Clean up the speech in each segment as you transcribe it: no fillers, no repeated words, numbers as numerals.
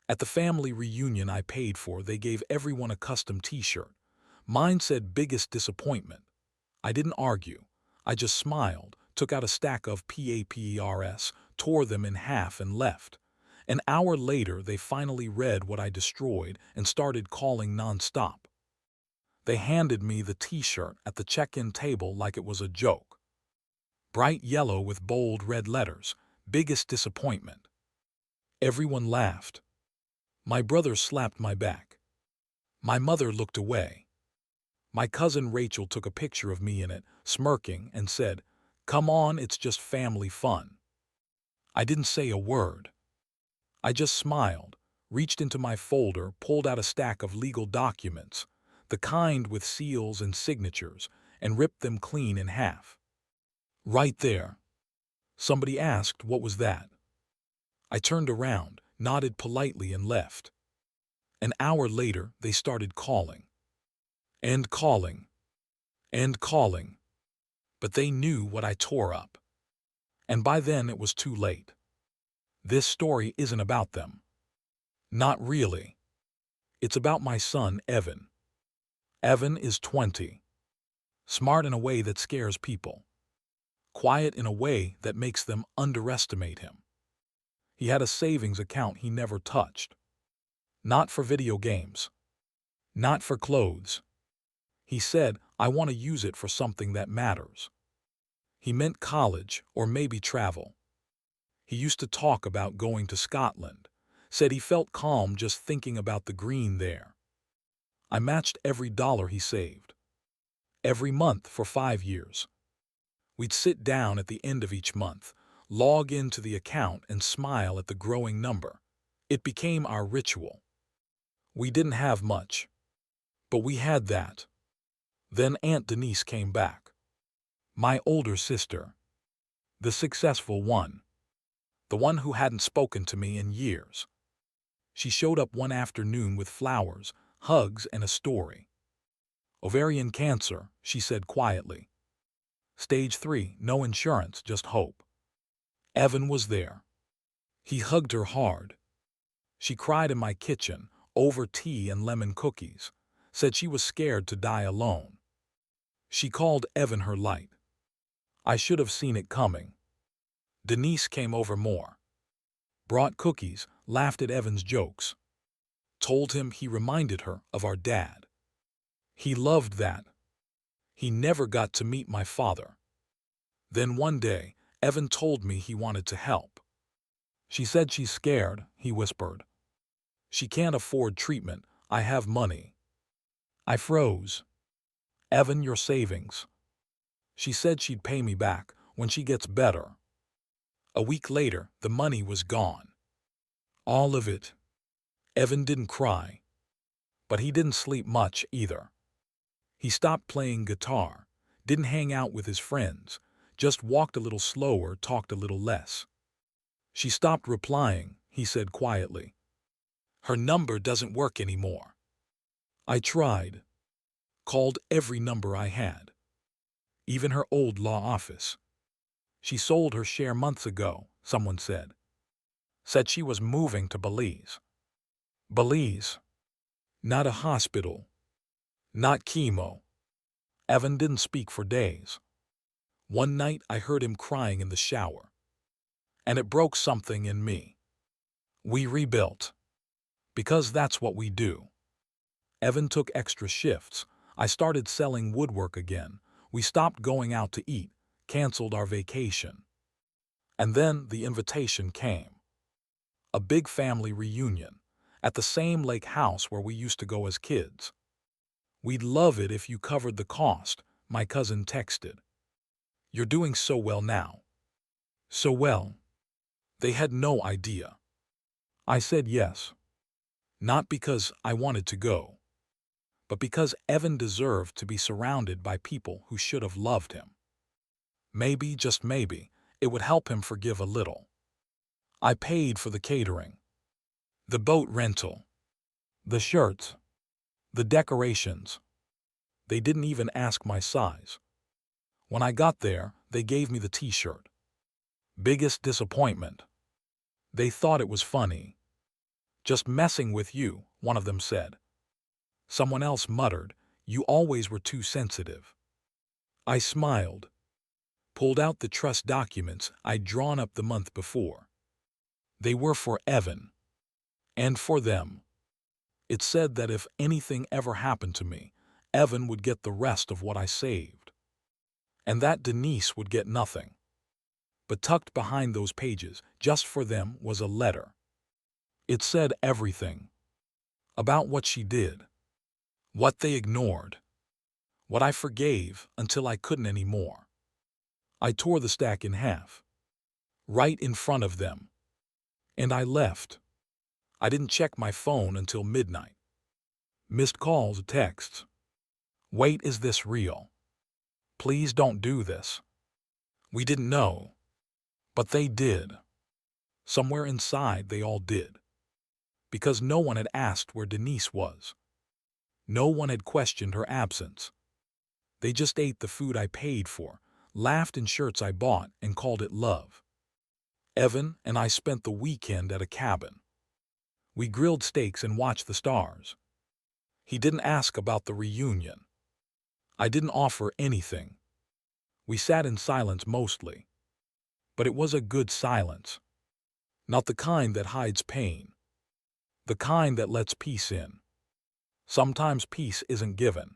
At the family reunion I paid for, they gave everyone a custom t-shirt. Mine said biggest disappointment. I didn't argue. I just smiled, took out a stack of papers, tore them in half and left. An hour later, they finally read what I destroyed and started calling nonstop. They handed me the t-shirt at the check-in table like it was a joke. Bright yellow with bold red letters, biggest disappointment. Everyone laughed. My brother slapped my back. My mother looked away. My cousin Rachel took a picture of me in it, smirking, and said, "Come on, it's just family fun." I didn't say a word. I just smiled, reached into my folder, pulled out a stack of legal documents, the kind with seals and signatures, and ripped them clean in half. Right there. Somebody asked what was that. I turned around, nodded politely, and left. An hour later, they started calling. And calling. And calling. But they knew what I tore up. And by then it was too late. This story isn't about them. Not really. It's about my son, Evan. Evan is 20. Smart in a way that scares people. Quiet in a way that makes them underestimate him. He had a savings account he never touched. Not for video games. Not for clothes. He said, "I want to use it for something that matters." He meant college or maybe travel. He used to talk about going to Scotland, said he felt calm just thinking about the green there. I matched every dollar he saved. Every month for 5 years. We'd sit down at the end of each month, log into the account and smile at the growing number. It became our ritual. We didn't have much, but we had that. Then Aunt Denise came back. My older sister. The successful one. The one who hadn't spoken to me in years. She showed up one afternoon with flowers, hugs, and a story. "Ovarian cancer," she said quietly. "Stage 3, no insurance, just hope." Evan was there. He hugged her hard. She cried in my kitchen, over tea and lemon cookies, said she was scared to die alone. She called Evan her light. I should have seen it coming. Denise came over more. Brought cookies, laughed at Evan's jokes. Told him he reminded her of our dad. He loved that. He never got to meet my father. Then one day, Evan told me he wanted to help. "She said she's scared," he whispered. "She can't afford treatment. I have money." I froze. "Evan, your savings." "She said she'd pay me back when she gets better." A week later, the money was gone. All of it. Evan didn't cry. But he didn't sleep much either. He stopped playing guitar, didn't hang out with his friends, just walked a little slower, talked a little less. "She stopped replying," he said quietly. "Her number doesn't work anymore." I tried. Called every number I had. Even her old law office. "She sold her share months ago," someone said. Said she was moving to Belize. Belize. Not a hospital. Not chemo. Evan didn't speak for days. One night I heard him crying in the shower. And it broke something in me. We rebuilt. Because that's what we do. Evan took extra shifts. I started selling woodwork again. We stopped going out to eat, canceled our vacation. And then the invitation came. A big family reunion, at the same lake house where we used to go as kids. "We'd love it if you covered the cost," my cousin texted. "You're doing so well now." So well. They had no idea. I said yes. Not because I wanted to go, but because Evan deserved to be surrounded by people who should have loved him. Maybe, just maybe, it would help him forgive a little. I paid for the catering, the boat rental, the shirts, the decorations. They didn't even ask my size. When I got there, they gave me the t-shirt. Biggest disappointment. They thought it was funny. Just messing with you, one of them said. Someone else muttered, you always were too sensitive. I smiled, pulled out the trust documents I'd drawn up the month before. They were for Evan. And for them. It said that if anything ever happened to me, Evan would get the rest of what I saved. And that Denise would get nothing. But tucked behind those pages, just for them, was a letter. It said everything. About what she did. What they ignored. What I forgave until I couldn't anymore. I tore the stack in half. Right in front of them. And I left. I didn't check my phone until midnight. Missed calls, texts. Wait, is this real? Please don't do this. We didn't know. But they did. Somewhere inside they all did. Because no one had asked where Denise was. No one had questioned her absence. They just ate the food I paid for, laughed in shirts I bought, and called it love. Evan and I spent the weekend at a cabin. We grilled steaks and watched the stars. He didn't ask about the reunion. I didn't offer anything. We sat in silence mostly. But it was a good silence. Not the kind that hides pain. The kind that lets peace in. Sometimes peace isn't given.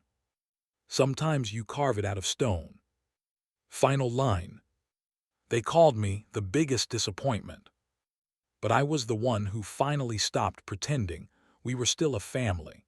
Sometimes you carve it out of stone. Final line. They called me the biggest disappointment. But I was the one who finally stopped pretending we were still a family.